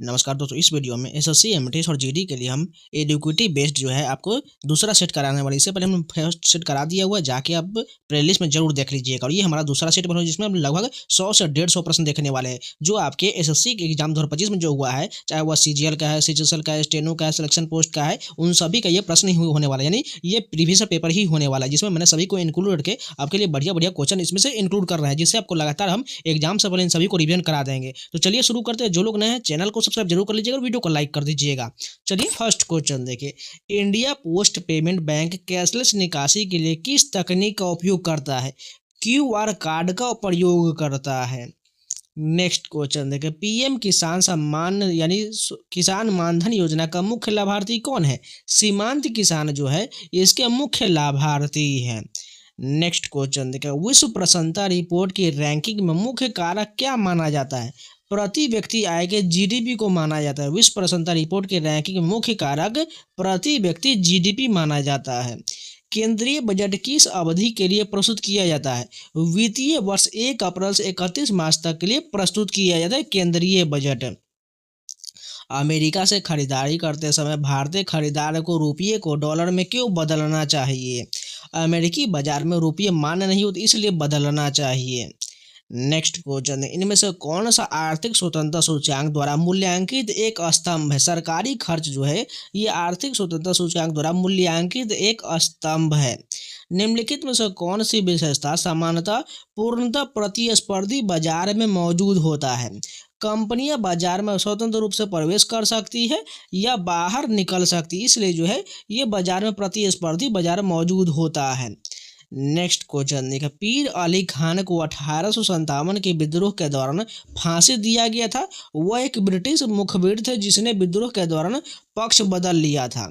नमस्कार दोस्तों, इस वीडियो में एसएससी, एमटीएस और जीडी के लिए हम एडुकेटी बेस्ड जो है आपको दूसरा सेट कराने वाले। इससे पहले हम फर्स्ट सेट करा दिया हुआ, जाके आप प्लेलिस्ट में जरूर देख लीजिएगा। और ये हमारा दूसरा सेट बना, जिसमें हम लगभग 100 से 150 प्रश्न देखने वाले हैं, जो आपके एसएससी के एग्जाम 2025 में जो हुआ है, चाहे वह सीजीएल का है, सीजीएल का है, स्टेनो का है, सिलेक्शन पोस्ट का है, उन सभी का ये प्रश्न ही होने वाला है। यानी ये प्रीवियस पेपर ही होने वाला है, जिसमें मैंने सभी को इंक्लूड करके आपके लिए बढ़िया बढ़िया क्वेश्चन इसमें से इंक्लूड कर रहे हैं, जिससे आपको लगातार हम एग्जाम से पहले इन सभी को रिवीजन करा देंगे। तो चलिए शुरू करते हैं। जो लोग नए हैं चैनल को सब्सक्राइब जरूर कर लीजिएगा, वीडियो को लाइक कर दीजिएगा। चलिए फर्स्ट क्वेश्चन देखिए, India post payment bank cashless निकासी के लिए किस तकनीक का उपयोग करता है? क्यूआर कार्ड का प्रयोग करता है। नेक्स्ट क्वेश्चन देखिए, पीएम किसान सम्मान यानी किसान मानधन योजना का मुख्य लाभार्थी कौन है? सीमांत किसान जो है इसके मुख्य लाभार्थी हैं। नेक्स्ट क्वेश्चन देखिए, विश्व प्रसन्नता रिपोर्ट की रैंकिंग में मुख्य कारक क्या माना जाता है? प्रति व्यक्ति आय के जीडीपी को माना जाता है। विश्व प्रसन्नता रिपोर्ट के रैंकिंग में मुख्य कारक प्रति व्यक्ति जीडीपी माना जाता है। केंद्रीय बजट किस अवधि के लिए प्रस्तुत किया जाता है? वित्तीय वर्ष 1 अप्रैल से 31 मार्च तक के लिए प्रस्तुत किया जाता है केंद्रीय बजट। अमेरिका से खरीदारी करते समय भारतीय खरीदार को रुपये को डॉलर में क्यों बदलना चाहिए? अमेरिकी बाजार में रुपये मान्य नहीं होते, इसलिए बदलना चाहिए। नेक्स्ट क्वेश्चन है, इनमें से कौन सा आर्थिक स्वतंत्रता सूचकांक द्वारा मूल्यांकित एक स्तंभ है? सरकारी खर्च जो है ये आर्थिक स्वतंत्रता सूचकांक द्वारा मूल्यांकित एक स्तंभ है। निम्नलिखित में से कौन सी विशेषता सामान्यतः पूर्णतः प्रतिस्पर्धी बाजार में मौजूद होता है? कंपनियां बाजार में स्वतंत्र रूप से प्रवेश कर सकती है या बाहर निकल सकती है, इसलिए जो है ये बाजार में प्रतिस्पर्धी बाजार मौजूद होता है। नेक्स्ट क्वेश्चन देखिए, पीर अली खान को 1857 के विद्रोह के दौरान फांसी दिया गया था। वह एक ब्रिटिश मुखबिर थे जिसने विद्रोह के दौरान पक्ष बदल लिया था।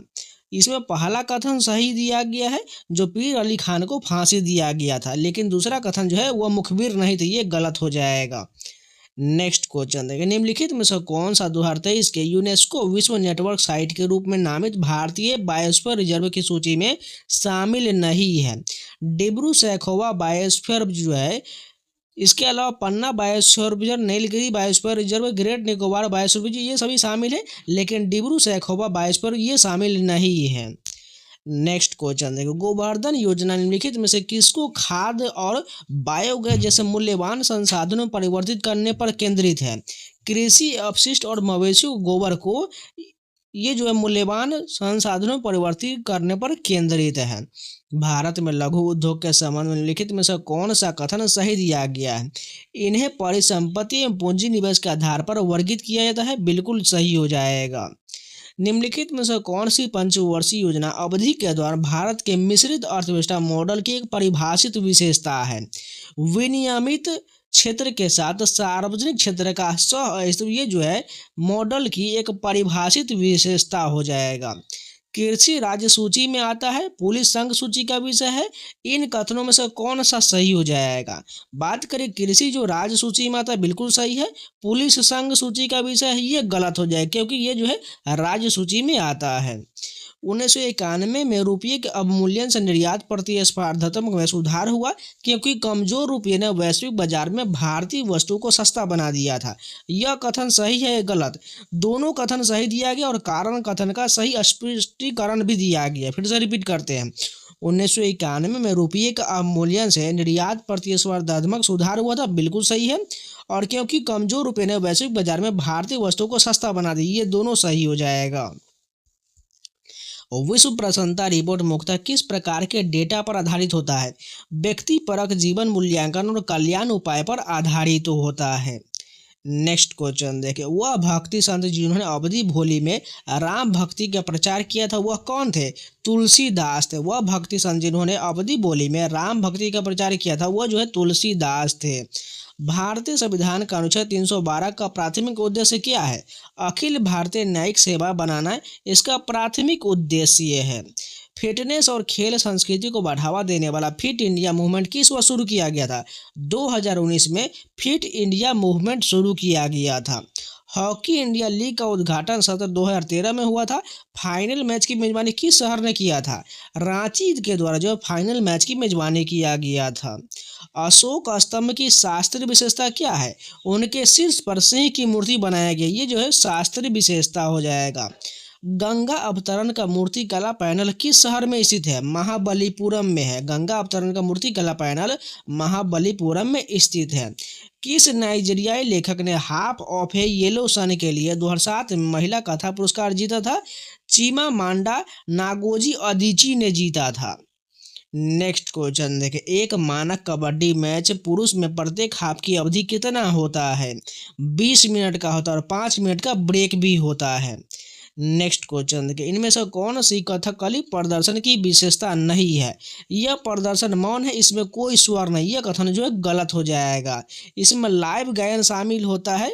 इसमें पहला कथन सही दिया गया है, जो पीर अली खान को फांसी दिया गया था, लेकिन दूसरा कथन जो है वह मुखबिर नहीं थे, ये गलत हो जाएगा। नेक्स्ट क्वेश्चन देखिए, निम्नलिखित में से कौन सा 2023 के यूनेस्को विश्व नेटवर्क साइट के रूप में नामित भारतीय बायोस्फीयर रिजर्व की सूची में शामिल नहीं है? डिब्रू सैखोवा बायोस्फीयर जो है, इसके अलावा Panna biosphere reserve, Nilgiri biosphere reserve, Great Nicobar biosphere reserve, ये सभी शामिल है, लेकिन डिब्रू सैखोवा बायोस्फीयर ये शामिल नहीं है। नेक्स्ट क्वेश्चन देखो, गोवर्धन योजना निम्नलिखित में से किसको खाद्य और बायोगैस जैसे मूल्यवान संसाधनों में परिवर्तित करने पर केंद्रित है? कृषि अपशिष्ट और मवेशी गोबर को ये जो है मूल्यवान संसाधनों में परिवर्तित करने पर केंद्रित है। भारत में लघु उद्योग के संबंध में निम्नलिखित में से कौन सा कथन सही दिया गया है? इन्हें परिसंपत्ति एवं पूंजी निवेश के आधार पर वर्गीकृत किया जाता है, बिल्कुल सही हो जाएगा। निम्नलिखित में से कौन सी पंचवर्षीय योजना अवधि के दौरान भारत के मिश्रित अर्थव्यवस्था मॉडल की एक परिभाषित विशेषता है? विनियमित क्षेत्र के साथ सार्वजनिक क्षेत्र का सह ये जो है मॉडल की एक परिभाषित विशेषता हो जाएगा। कृषि राज्य सूची में आता है, पुलिस संघ सूची का विषय है, इन कथनों में से कौन सा सही हो जाएगा? बात करें कृषि जो राज्य सूची में आता है, बिल्कुल सही है। पुलिस संघ सूची का विषय है, ये गलत हो जाएगा, क्योंकि ये जो है राज्य सूची में आता है। 1991 में रुपये के अवमूल्यन से निर्यात प्रतिस्पर्धात्मक में सुधार हुआ, क्योंकि कमजोर रुपये ने वैश्विक बाजार में भारतीय वस्तु को सस्ता बना दिया था। यह कथन सही है गलत? दोनों कथन सही दिया गया और कारण कथन का सही स्पष्टीकरण भी दिया गया। फिर से रिपीट करते हैं, 1991 में रुपये के अवमूल्यन से निर्यात प्रतिस्पर्धात्मक सुधार हुआ था, बिल्कुल सही है। और क्योंकि कमजोर रुपये ने वैश्विक बाजार में भारतीय वस्तु को सस्ता बना दिया, ये दोनों सही हो जाएगा। विश्व प्रसन्नता रिपोर्ट मुख्यतः किस प्रकार के डेटा पर आधारित होता है? व्यक्ति परक जीवन मूल्यांकन और कल्याण उपाय पर आधारित होता है। नेक्स्ट क्वेश्चन देखिए, वह भक्ति संत जिन्होंने अवधि भोली में राम भक्ति का प्रचार किया था, वह कौन थे? तुलसीदास थे। वह भक्ति संत जिन्होंने अवधि भोली में राम भक्ति का प्रचार किया था, वह जो है तुलसीदास थे। भारतीय संविधान का अनुच्छेद 312 का प्राथमिक उद्देश्य क्या है? अखिल भारतीय न्यायिक सेवा बनाना इसका प्राथमिक उद्देश्य है। फिटनेस और खेल संस्कृति को बढ़ावा देने वाला फिट इंडिया मूवमेंट किस वर्ष शुरू किया गया था? 2019 में फिट इंडिया मूवमेंट शुरू किया गया था। हॉकी इंडिया लीग का उद्घाटन सत्र 2013 में हुआ था। फाइनल मैच की मेजबानी किस शहर ने किया था? रांची के द्वारा जो फाइनल मैच की मेजबानी किया गया था। अशोक स्तंभ की शास्त्रीय विशेषता क्या है? उनके शीर्ष पर सिंह की मूर्ति बनाया गया, ये जो है शास्त्रीय विशेषता हो जाएगा। गंगा अवतरण का मूर्ति कला पैनल किस शहर में स्थित है? महाबलीपुरम में है। गंगा अवतरण का मूर्ति कला पैनल महाबलीपुरम में स्थित है। किस नाइजीरियाई लेखक ने half of a yellow sun के लिए 2007 में महिला कथा पुरस्कार जीता था? चीमामांडा नागोजी अदिची ने जीता था। नेक्स्ट क्वेश्चन देखें, एक मानक कबड्डी मैच पुरुष में प्रत्येक हाफ की अवधि कितना होता है? 20 मिनट का होता है और 5 मिनट का ब्रेक भी होता है। नेक्स्ट क्वेश्चन देखिए, इनमें से कौन सी कथकली प्रदर्शन की विशेषता नहीं है? यह प्रदर्शन मौन है, इसमें कोई स्वर नहीं। यह कथन जो है गलत हो जाएगा। इसमें लाइव गायन शामिल होता है,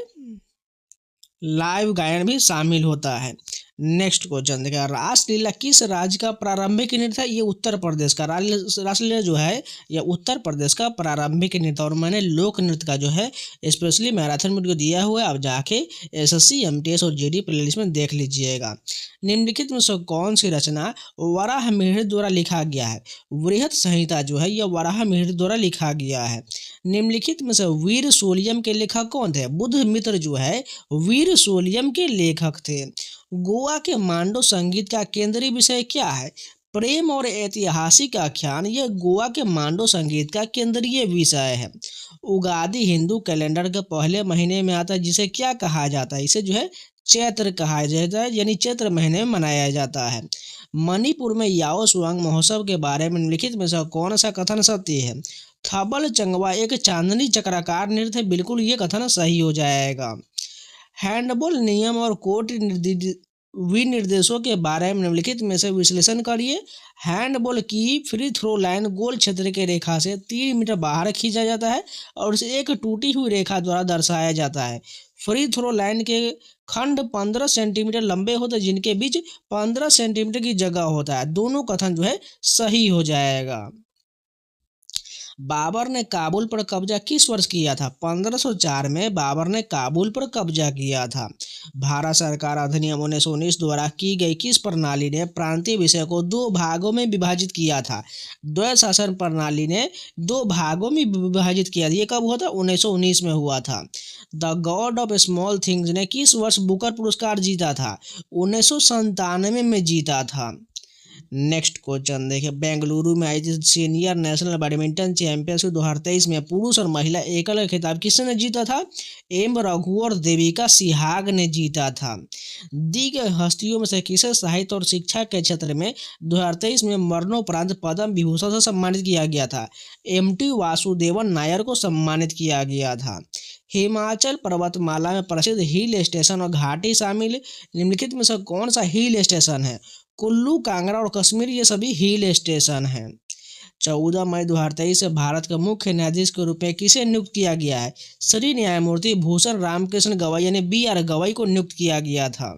लाइव गायन भी शामिल होता है। नेक्स्ट क्वेश्चन देखिए, रासलीला किस राज्य का प्रारंभिक नृत्य है? ये उत्तर प्रदेश का। रासलीला जो है यह उत्तर प्रदेश का प्रारंभिक नृत्य, और मैंने लोक नृत्य का जो है स्पेशली मैराथन में को दिया हुआ है। आप जाके एसएससी एमटीएस और जीडी प्लेलिस्ट में देख लीजिएगा। निम्नलिखित में से कौन सी रचना वराहमिहिर द्वारा लिखा गया है? वृहत संहिता जो है यह वराहमिहिर द्वारा लिखा गया है। निम्नलिखित में से वीर सोलियम के लेखक कौन थे? बुद्ध मित्र जो है वीर सोलियम के लेखक थे। गोवा के मांडो संगीत का केंद्रीय विषय क्या है? प्रेम और ऐतिहासिक आख्यान। यह गोवा के मांडो संगीत का केंद्रीय विषय है। उगादि हिंदू कैलेंडर के पहले महीने में आता है, जिसे क्या कहा जाता है? इसे जो है चैत्र कहा जाता है, यानी चैत्र महीने में मनाया जाता है। मणिपुर में याओ सुआंग महोत्सव के बारे में निम्नलिखित में से कौन सा कथन सत्य है? थबल चंगवा एक चांदनी चक्राकार नृत्य है। बिल्कुल ये कथन सही हो जाएगा। हैंडबॉल नियम और कोर्ट विनिर्देशों के बारे में निम्नलिखित में से विश्लेषण करिए। हैंडबॉल की फ्री थ्रो लाइन गोल क्षेत्र के रेखा से 3 मीटर बाहर खींचा जाता है और उसे एक टूटी हुई रेखा द्वारा दर्शाया जाता है। फ्री थ्रो लाइन के खंड 15 सेंटीमीटर लंबे होते हैं, जिनके बीच 15 सेंटीमीटर की जगह होता है। दोनों कथन जो है सही हो जाएगा। बाबर ने काबुल पर कब्जा किस वर्ष किया था? 1504 में बाबर ने काबुल पर कब्जा किया था। भारत सरकार अधिनियम 1919 द्वारा की गई किस प्रणाली ने प्रांतीय विषय को 2 भागों में विभाजित किया था? द्वैत शासन प्रणाली ने 2 भागों में विभाजित किया था। ये कब हुआ था? 1919 में हुआ था। The God of small things ने किस वर्ष बुकर पुरस्कार जीता था? 1997 में जीता था। नेक्स्ट क्वेश्चन देखिए, बेंगलुरु में आई थी सीनियर नेशनल बैडमिंटन चैंपियनशिप 2023 में पुरुष और महिला एकल खिताब किसने जीता था? एम रघु और देविका सिहाग ने जीता था। दी गई हस्तियों में से किसे साहित्य और शिक्षा के क्षेत्र में 2023 में मरणोपरांत पद्म विभूषण से सम्मानित किया गया था? एमटी वासुदेवन नायर को सम्मानित किया गया था। हिमाचल पर्वतमाला में प्रसिद्ध हिल स्टेशन और घाटी शामिल। निम्नलिखित में से कौन सा हिल स्टेशन है? कुल्लू, कांगड़ा और कश्मीर ये सभी हिल स्टेशन हैं। 14 मई 2023 से भारत के मुख्य न्यायाधीश के रूप में किसे नियुक्त किया गया है? श्री न्यायमूर्ति भूषण रामकृष्ण गवई यानी BR गवई को नियुक्त किया गया था।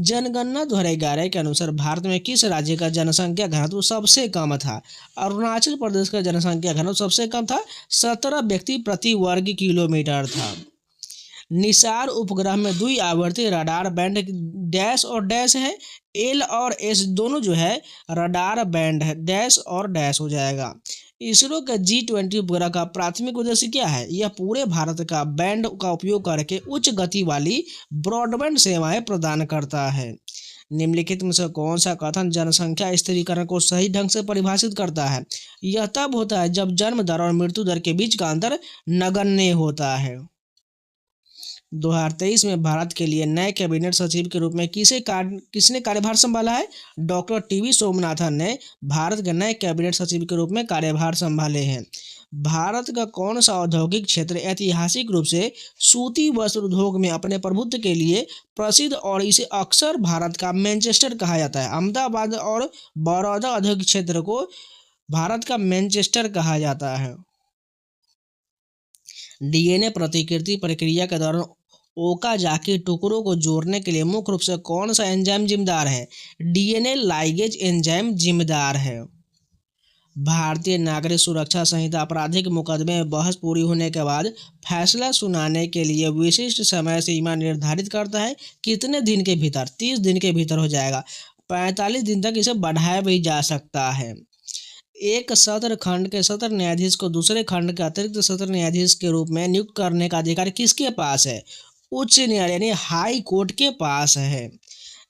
जनगणना 2011 के अनुसार भारत में किस राज्य का जनसंख्या घनत्व सबसे कम था? अरुणाचल प्रदेश का जनसंख्या घनत्व सबसे कम था, 17 व्यक्ति प्रति वर्ग किलोमीटर था। निसार उपग्रह में द्वि आवर्ती रडार बैंड डैश और डैश है। L और S दोनों जो है रडार बैंड है, डैश और डैश हो जाएगा। इसरो का G20 उपग्रह का प्राथमिक उद्देश्य क्या है? यह पूरे भारत का बैंड का उपयोग करके उच्च गति वाली ब्रॉडबैंड सेवाएं प्रदान करता है। निम्नलिखित में से कौन सा कथन जनसंख्या स्थिरीकरण को सही ढंग से परिभाषित करता है? यह तब होता है जब जन्म दर और मृत्यु दर के बीच का अंतर नगण्य होता है। 2023 में भारत के लिए नए कैबिनेट सचिव के रूप में किसने कार्यभार संभाला है? डॉक्टर TV सोमनाथन ने भारत के नए कैबिनेट सचिव के रूप में कार्यभार संभाले हैं। भारत का कौन सा औद्योगिक क्षेत्र ऐतिहासिक रूप से सूती वस्त्र उद्योग में अपने प्रभुत्व के लिए प्रसिद्ध और इसे अक्सर भारत का मैनचेस्टर कहा जाता है? अहमदाबाद और बड़ौदा औद्योगिक क्षेत्र को भारत का मैनचेस्टर कहा जाता है। DNA प्रतिकृति प्रक्रिया के दौरान ओकाजाकी टुकड़ों को जोड़ने के लिए मुख्य रूप से कौन सा एंजाइम जिम्मेदार है? DNA लाइगेज एंजाइम जिम्मेदार है। भारतीय नागरिक सुरक्षा संहिता आपराधिक मुकदमे में बहस पूरी होने के बाद फैसला सुनाने के लिए विशिष्ट समय सीमा निर्धारित करता है। कितने दिन के भीतर? 30 दिन के भीतर हो जाएगा। 45 दिन तक इसे बढ़ाया भी जा सकता है। एक सत्र खंड के सत्र न्यायाधीश को दूसरे खंड के अतिरिक्त सत्र न्यायाधीश के रूप में नियुक्त करने का अधिकार किसके पास है? उच्च न्यायालय यानी हाई कोर्ट के पास है।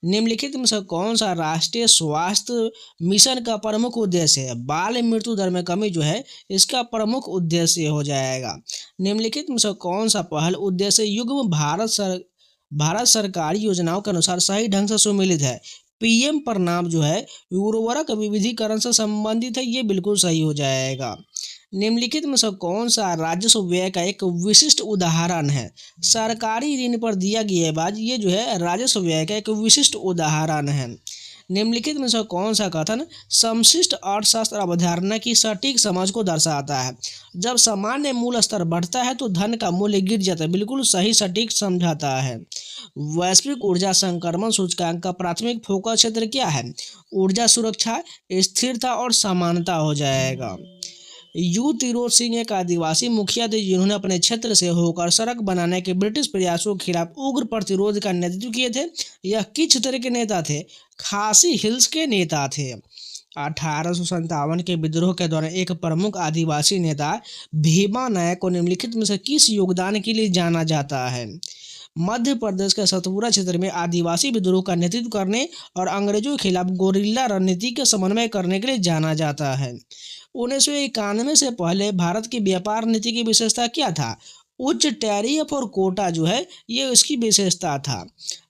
निम्नलिखित में से कौन सा राष्ट्रीय स्वास्थ्य मिशन का प्रमुख उद्देश्य है? बाल मृत्यु दर में कमी जो है इसका प्रमुख उद्देश्य हो जाएगा। निम्नलिखित में से कौन सा पहल उद्देश्य युग्म भारत सरकारी योजनाओं के अनुसार सही ढंग से सुमेलित है? पीएम प्रणाम जो है उर्वरक विविधीकरण से संबंधित है, ये बिल्कुल सही हो जाएगा। निम्नलिखित में से कौन सा राजस्व व्यय का एक विशिष्ट उदाहरण है? सरकारी ऋण पर दिया गया ब्याज ये जो है राजस्व व्यय का एक विशिष्ट उदाहरण है। निम्नलिखित में से कौन सा कथन समष्टि अर्थशास्त्र अवधारणा की सटीक समझ को दर्शाता है? जब सामान्य मूल्य स्तर बढ़ता है तो धन का मूल्य गिर जाता है, बिल्कुल सही सटीक समझाता है। वैश्विक ऊर्जा संक्रमण सूचकांक का प्राथमिक फोकस क्षेत्र क्या है? ऊर्जा सुरक्षा, स्थिरता और समानता हो जाएगा। यू तिरोध सिंह एक आदिवासी मुखिया थे जिन्होंने अपने क्षेत्र से होकर सड़क बनाने के ब्रिटिश प्रयासों के खिलाफ उग्र प्रतिरोध का नेतृत्व किए थे। यह किस क्षेत्र के नेता थे? खासी हिल्स के नेता थे। 1857 के विद्रोह के दौरान एक प्रमुख आदिवासी नेता भीमा नायक को निम्नलिखित में से किस योगदान के लिए जाना जाता है? मध्य प्रदेश के सतपुरा क्षेत्र में आदिवासी विद्रोह का नेतृत्व करने और अंग्रेजों के खिलाफ गोरिल्ला रणनीति के समन्वय करने के लिए जाना जाता है। 1991 से पहले भारत की व्यापार नीति की विशेषता क्या था? उच्च टैरिफ और कोटा जो है ये उसकी विशेषता था।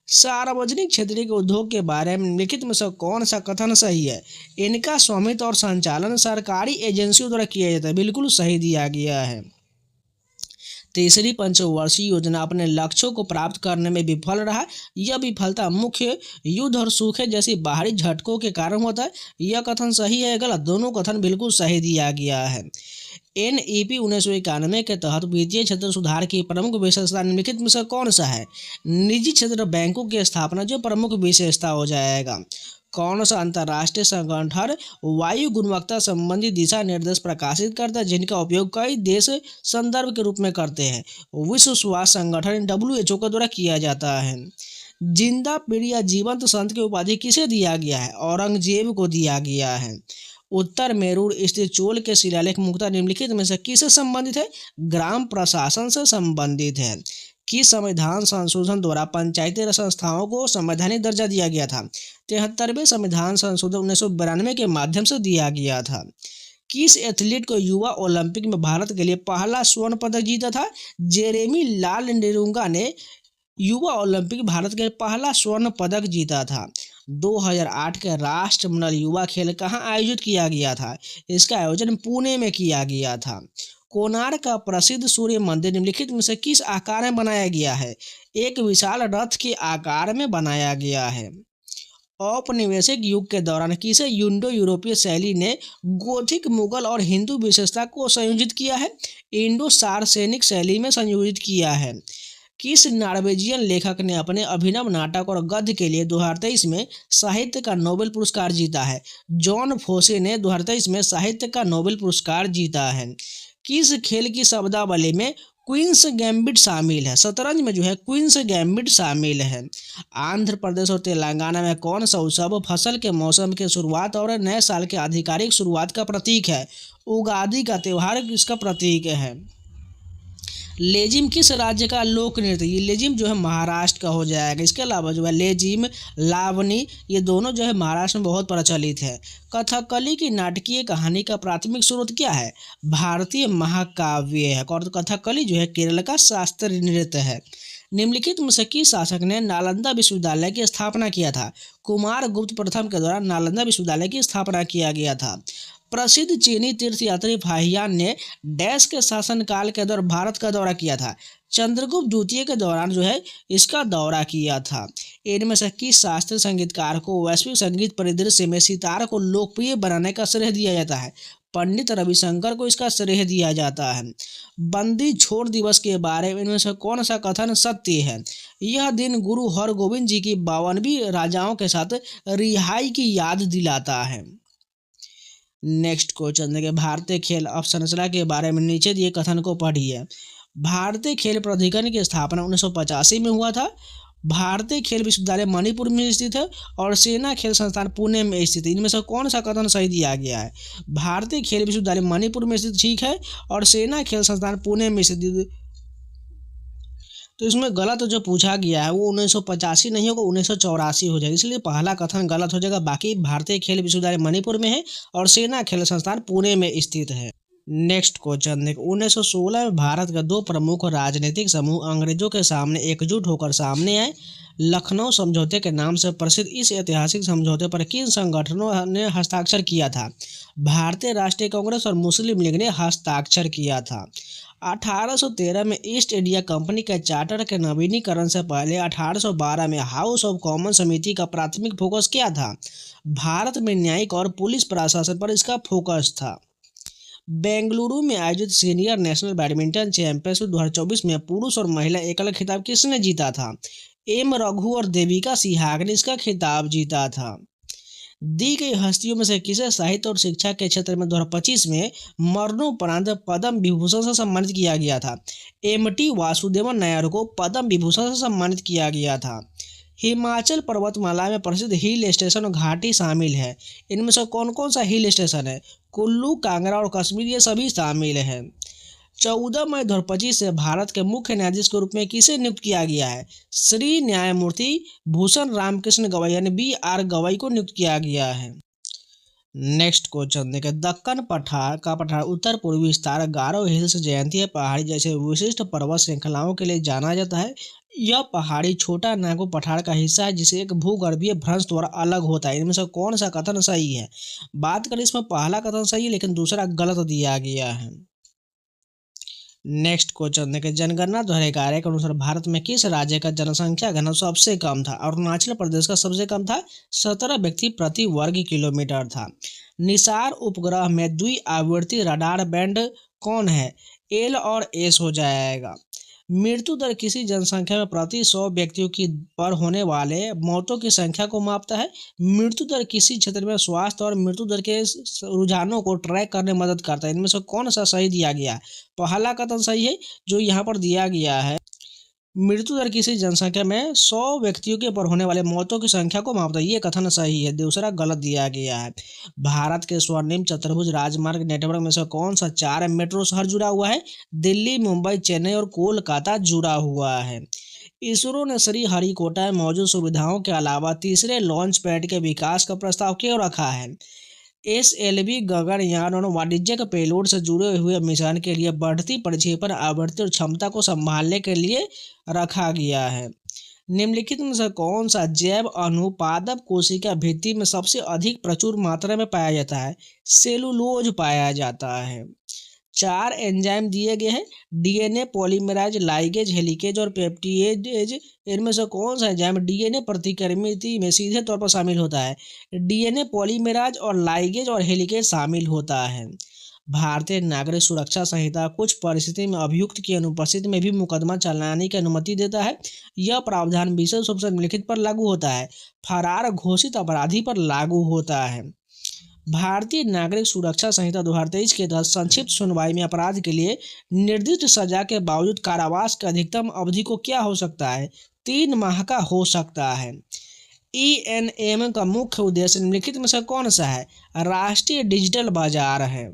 सार्वजनिक क्षेत्र के उद्योग के बारे में निम्नलिखित में से कौन सा कथन सही है? इनका स्वामित्व और संचालन सरकारी एजेंसियों द्वारा किया जाता है, बिल्कुल सही दिया गया है। तीसरी पंचवर्षीय योजना अपने लक्ष्यों को प्राप्त करने में विफल रहा। यह विफलता मुख्य युद्ध और सूखे जैसी बाहरी झटकों के कारण होता है। यह कथन सही है गलत? दोनों कथन बिल्कुल सही दिया गया है। NEP 1991 के तहत वित्तीय क्षेत्र सुधार की प्रमुख विशेषता निम्नलिखित में से कौन सा है? निजी क्षेत्र बैंकों की स्थापना जो प्रमुख विशेषता हो जाएगा। कौन सा अंतर्राष्ट्रीय संगठन वायु गुणवत्ता संबंधी दिशा निर्देश प्रकाशित करता है जिनका उपयोग कई देश संदर्भ के रूप में करते हैं? विश्व स्वास्थ्य संगठन WHO के द्वारा किया जाता है। जिंदा पीर या जीवंत संत की उपाधि किसे दिया गया है? औरंगजेब को दिया गया है। उत्तर मेरूर स्थित चोल के शिलालेख मुक्ता निम्नलिखित में से किससे संबंधित है? ग्राम प्रशासन से संबंधित है। किस संविधान संशोधन द्वारा पंचायती राज संस्थाओं को संवैधानिक दर्जा दिया गया था? 73वें संविधान संशोधन 1992 के माध्यम से दिया गया था। किस एथलीट को युवा ओलंपिक में भारत के लिए पहला स्वर्ण पदक जीता था? जेरेमी लाल निरुंगा ने युवा ओलंपिक भारत के लिए पहला स्वर्ण पदक जीता था। 2008 के राष्ट्रमंडल युवा खेल कहाँ आयोजित किया गया था? इसका आयोजन पुणे में किया गया था। कोणार्क का प्रसिद्ध सूर्य मंदिर निम्नलिखित में से किस आकार में बनाया गया है? एक विशाल रथ के आकार में बनाया गया है। औपनिवेशिक युग के दौरान किसे इंडो यूरोपीय शैली ने गोथिक, मुगल और हिंदू विशेषता को संयोजित किया है? इंडो सार्सेनिक शैली में संयोजित किया है। किस नॉर्वेजियन लेखक ने अपने अभिनव नाटक और गद्य के लिए 2023 में साहित्य का नोबेल पुरस्कार जीता है? जॉन फोसे ने 2023 में साहित्य का नोबेल पुरस्कार जीता है। किस खेल की शब्दावली में क्वींस गैम्बिट शामिल है? शतरंज में जो है क्वींस गैम्बिट शामिल है। आंध्र प्रदेश और तेलंगाना में कौन सा उत्सव फसल के मौसम की शुरुआत और नए साल के आधिकारिक शुरुआत का प्रतीक है? उगादि का त्यौहार इसका प्रतीक है। लेजिम किस राज्य का लोक नृत्य? ये लेजिम जो है महाराष्ट्र का हो जाएगा। इसके अलावा जो है लेजिम, लावनी ये दोनों जो है महाराष्ट्र में बहुत प्रचलित है। कथकली की नाटकीय कहानी का प्राथमिक स्रोत क्या है? भारतीय महाकाव्य है। और कथकली जो है केरल का शास्त्रीय नृत्य है। निम्नलिखित में से किस शासक ने नालंदा विश्वविद्यालय की स्थापना किया था? कुमार गुप्त प्रथम के द्वारा नालंदा विश्वविद्यालय की स्थापना किया गया था। प्रसिद्ध चीनी तीर्थयात्री फाहियान ने डैश के शासनकाल के दौरान भारत का दौरा किया था? चंद्रगुप्त द्वितीय के दौरान जो है इसका दौरा किया था। इनमें से किस शास्त्रीय संगीतकार को वैश्विक संगीत परिदृश्य में सितार को लोकप्रिय बनाने का श्रेय दिया जाता है? पंडित रविशंकर को इसका श्रेय दिया जाता है। बंदी छोड़ दिवस के बारे में इनमें से कौन सा कथन सत्य है? यह दिन गुरु हरगोविंद जी की 52वीं राजाओं के साथ रिहाई की याद दिलाता है। नेक्स्ट क्वेश्चन देखिए, भारतीय खेल अवसंरचना के बारे में नीचे दिए कथन को पढ़िए। भारतीय खेल प्राधिकरण की स्थापना 1985 में हुआ था। भारतीय खेल विश्वविद्यालय मणिपुर में स्थित है और सेना खेल संस्थान पुणे में स्थित है। इनमें से कौन सा कथन सही दिया गया है? भारतीय खेल विश्वविद्यालय मणिपुर में स्थित ठीक है और सेना खेल संस्थान पुणे में स्थित। तो इसमें गलत जो पूछा गया है वो 1985 नहीं होगा, 1984 हो जाएगा, इसलिए पहला कथन गलत हो जाएगा। बाकी भारतीय खेल विश्वविद्यालय मणिपुर में है और सेना खेल संस्थान पुणे में स्थित है। नेक्स्ट क्वेश्चन देखो, 1916 में भारत के दो प्रमुख राजनीतिक समूह अंग्रेजों के सामने एकजुट होकर सामने आए। लखनऊ समझौते के नाम से प्रसिद्ध इस ऐतिहासिक समझौते पर किन संगठनों ने हस्ताक्षर किया था? भारतीय राष्ट्रीय कांग्रेस और मुस्लिम लीग ने हस्ताक्षर किया था। 1813 में ईस्ट इंडिया कंपनी के चार्टर के नवीनीकरण से पहले 1812 में हाउस ऑफ कॉमन समिति का प्राथमिक फोकस क्या था? भारत में न्यायिक और पुलिस प्रशासन पर इसका फोकस था। बेंगलुरु में आयोजित सीनियर नेशनल बैडमिंटन चैंपियनशिप 2024 में पुरुष और महिला एकल खिताब किसने जीता था? एम रघु और देविका सिहाग ने इसका खिताब जीता था। दी गई हस्तियों में से किसे साहित्य और शिक्षा के क्षेत्र में 2025 में मरणोपरांत पद्म विभूषण से सम्मानित किया गया था? एम.टी. वासुदेवन नायर को पद्म विभूषण से सम्मानित किया गया था। हिमाचल पर्वतमाला में प्रसिद्ध हिल स्टेशन और घाटी शामिल है। इनमें से कौन कौन सा हिल स्टेशन है? कुल्लू, कांगड़ा और कश्मीर, ये सभी शामिल हैं। 14 मई 2025 से भारत के मुख्य न्यायाधीश के रूप में किसे नियुक्त किया गया है? श्री न्यायमूर्ति भूषण रामकृष्ण गवई यानी बी.आर. गवई को नियुक्त किया गया है। नेक्स्ट क्वेश्चन देखें, दक्कन पठार उत्तर पूर्वी विस्तार गारो हिल्स जयंतीय पहाड़ी जैसे विशिष्ट पर्वत श्रृंखलाओं के लिए जाना जाता है। यह पहाड़ी छोटा नागपुर पठार का हिस्सा है जिसे एक भूगर्भीय भ्रंश द्वारा अलग होता है। इनमें से कौन सा कथन सही है? बात करें इसमें पहला कथन सही है लेकिन दूसरा गलत दिया गया है। नेक्स्ट क्वेश्चन देखें, जनगणना 2011 के अनुसार भारत में किस राज्य का जनसंख्या घनत्व सबसे कम था? अरुणाचल प्रदेश का सबसे कम था, 17 व्यक्ति प्रति वर्ग किलोमीटर था। निसार उपग्रह में द्विआवर्ती रडार बैंड कौन है? एल और एस हो जाएगा। मृत्यु दर किसी जनसंख्या में प्रति 100 व्यक्तियों की पर होने वाले मौतों की संख्या को मापता है। मृत्यु दर किसी क्षेत्र में स्वास्थ्य और मृत्यु दर के रुझानों को ट्रैक करने में मदद करता है। इनमें से कौन सा सही दिया गया? पहला कथन सही है जो यहाँ पर दिया गया है। मृत्यु दर किसी जनसंख्या में 100 व्यक्तियों के पर होने वाले मौतों की संख्या को मापता है, ये कथन सही है। दूसरा गलत दिया गया है। भारत के स्वर्णिम चतुर्भुज राजमार्ग नेटवर्क में से कौन सा 4 मेट्रो शहर जुड़ा हुआ है? दिल्ली, मुंबई, चेन्नई और कोलकाता जुड़ा हुआ है। इसरो ने श्रीहरिकोटा में मौजूद सुविधाओं के अलावा तीसरे लॉन्च पैड के विकास का प्रस्ताव क्यों रखा है? SLV गगनयान और वाणिज्यिक पेलोड से जुड़े हुए मिशन के लिए बढ़ती प्रक्षेपण आवृत्ति और क्षमता को संभालने के लिए रखा गया है। निम्नलिखित में से कौन सा जैव अणु पादप कोशिका भित्ति में सबसे अधिक प्रचुर मात्रा में पाया जाता है? सेलुलोज पाया जाता है। 4 एंजाइम दिए गए हैं, DNA पॉलीमराइज, लाइगेज, हेलिकेज और पेप्टिडेज। इनमें से कौन सा एंजाइम DNA प्रतिकृति में सीधे तौर पर शामिल होता है? DNA पॉलीमराइज और लाइगेज और हेलिकेज शामिल होता है। भारतीय नागरिक सुरक्षा संहिता कुछ परिस्थिति में अभियुक्त की अनुपस्थिति में भी मुकदमा चलाने की अनुमति देता है। यह प्रावधान विशेष रूप से निम्नलिखित पर लागू होता है: फरार घोषित अपराधी पर लागू होता है। भारतीय नागरिक सुरक्षा संहिता 2023 के तहत संक्षिप्त सुनवाई में अपराध के लिए निर्दिष्ट सजा के बावजूद कारावास की अधिकतम अवधि को क्या हो सकता है? 3 माह का हो सकता है। ENM का मुख्य उद्देश्य निम्नलिखित में से कौन सा है? राष्ट्रीय डिजिटल बाजार है।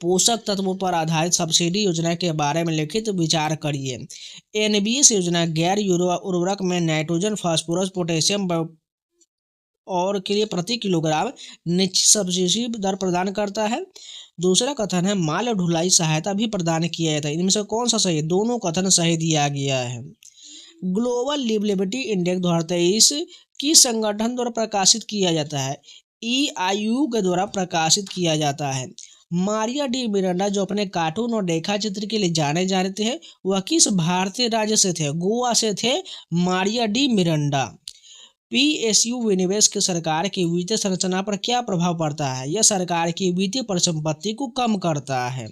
पोषक तत्वों पर आधारित सब्सिडी योजना के बारे में लिखित विचार करिए। NBS योजना गैर उर्वरक में नाइट्रोजन, फास्फोरस, पोटेशियम और के लिए प्रति किलोग्राम निश्चित सब्सिडी दर प्रदान करता है। दूसरा कथन है माल ढुलाई सहायता भी प्रदान किया जाता है। इनमें से कौन सा सही है? दोनों कथन सही दिया गया है। ग्लोबल लिवलेबिलिटी इंडेक्स 2023 किस संगठन द्वारा प्रकाशित किया जाता है? EIU के द्वारा प्रकाशित किया जाता है। मारिया डी मिरांडा जो अपने कार्टून और रेखा चित्र के लिए जाने जाते हैं वह किस भारतीय राज्य से थे? गोवा से थे मारिया डी मिरांडा। PSU विनिवेश के सरकार की वित्तीय संरचना पर क्या प्रभाव पड़ता है? यह सरकार की वित्तीय परिसंपत्ति को कम करता है।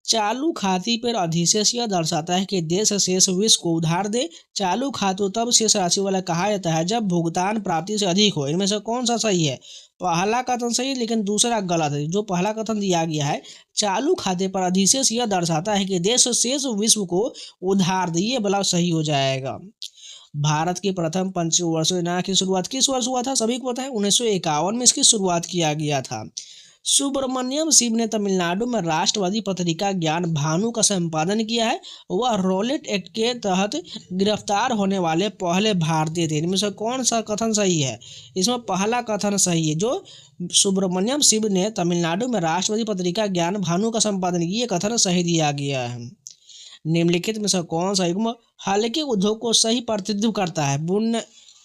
चालू खाते पर अधिशेष यह दर्शाता है कि देश शेष विश्व को उधार दे। चालू खातों तब शेष राशि वाला कहा जाता है जब भुगतान प्राप्ति से अधिक हो। इनमें से कौन सा सही है? पहला कथन सही है लेकिन दूसरा गलत है। जो पहला कथन दिया गया है, चालू खाते पर अधिशेष यह दर्शाता है कि देश शेष विश्व को उधार दे, ये वाला सही हो जाएगा। भारत के प्रथम पंचवर्षीय योजना की शुरुआत किस वर्ष हुआ था? सभी को पता है, 1951 में इसकी शुरुआत किया गया था। सुब्रमण्यम शिव ने तमिलनाडु में राष्ट्रवादी पत्रिका ज्ञान भानु का संपादन किया है। वह रॉलेट एक्ट के तहत गिरफ्तार होने वाले पहले भारतीय थे। इनमें से कौन सा कथन सही है? इसमें पहला कथन सही है, जो सुब्रमण्यम शिव ने तमिलनाडु में राष्ट्रवादी पत्रिका ज्ञान भानु का संपादन किया, ये कथन सही दिया गया है। निम्नलिखित में से कौन सा युग्म हालांकि उद्योग को सही प्रतिनिधित्व करता है?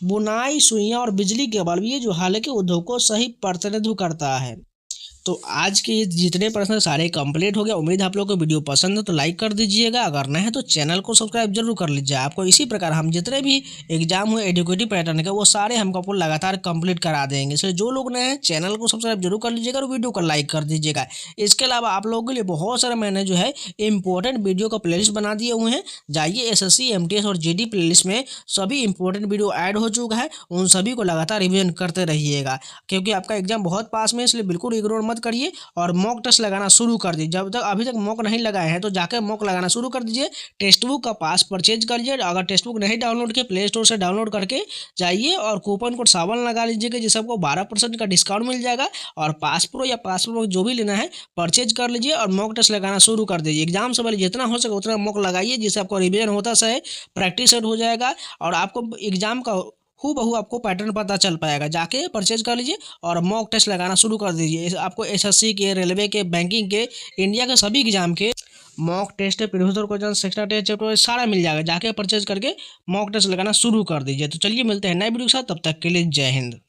बुनाई, सुइयां और बिजली के बल्ब, ये जो हालांकि उद्योग को सही प्रतिनिधित्व करता है। तो आज के जितने प्रश्न सारे कंप्लीट हो गया। उम्मीद है आप लोगों को वीडियो पसंद है तो लाइक कर दीजिएगा, अगर नहीं है तो चैनल को सब्सक्राइब जरूर कर लीजिए। आपको इसी प्रकार हम जितने भी एग्जाम हुए एडुकेटिव पैटर्न के वो सारे हम आपको लगातार कंप्लीट करा देंगे। इसलिए जो लोग नए हैं चैनल को सब्सक्राइब जरूर कर लीजिएगा और वीडियो को लाइक कर दीजिएगा। इसके अलावा आप लोगों के लिए बहुत सारे मैंने जो है इंपॉर्टेंट वीडियो का प्लेलिस्ट बना दिए हुए हैं। जाइए SSC MTS और GD प्लेलिस्ट में सभी इंपॉर्टेंट वीडियो ऐड हो चुका है, उन सभी को लगातार रिविजन करते रहिएगा, क्योंकि आपका एग्जाम बहुत पास में, इसलिए बिल्कुल इग्नोर मत करिए और मॉक टेस्ट लगाना शुरू कर दीजिए। जब तक अभी तक मॉक नहीं लगाए हैं तो जाकर मॉक लगाना शुरू कर दीजिए। टेक्स्ट बुक का पास परचेज कर लीजिए। अगर टेक्स्ट बुक नहीं डाउनलोड किए प्ले स्टोर से डाउनलोड करके जाइए और कूपन कोड सावन लगा लीजिएगा, जिससे आपको 12% का डिस्काउंट मिल जाएगा। और पास प्रो या पास प्रो जो भी लेना है परचेज कर लीजिए और मॉक टेस्ट लगाना शुरू कर दीजिए। एग्जाम से पहले जितना हो सके उतना मॉक लगाइए, जिससे आपको रिविजन होता सही, प्रैक्टिस सेट हो जाएगा और आपको एग्जाम का हूबहू आपको पैटर्न पता चल पाएगा। जाके परचेज कर लीजिए और मॉक टेस्ट लगाना शुरू कर दीजिए। आपको SSC के, रेलवे के, बैंकिंग के, इंडिया के सभी एग्जाम के mock test, previous question, sectional test, chapter सारा मिल जाएगा। जाके परचेज करके मॉक टेस्ट लगाना शुरू कर दीजिए। तो चलिए मिलते हैं नए वीडियो के साथ, तब तक के लिए जय हिंद।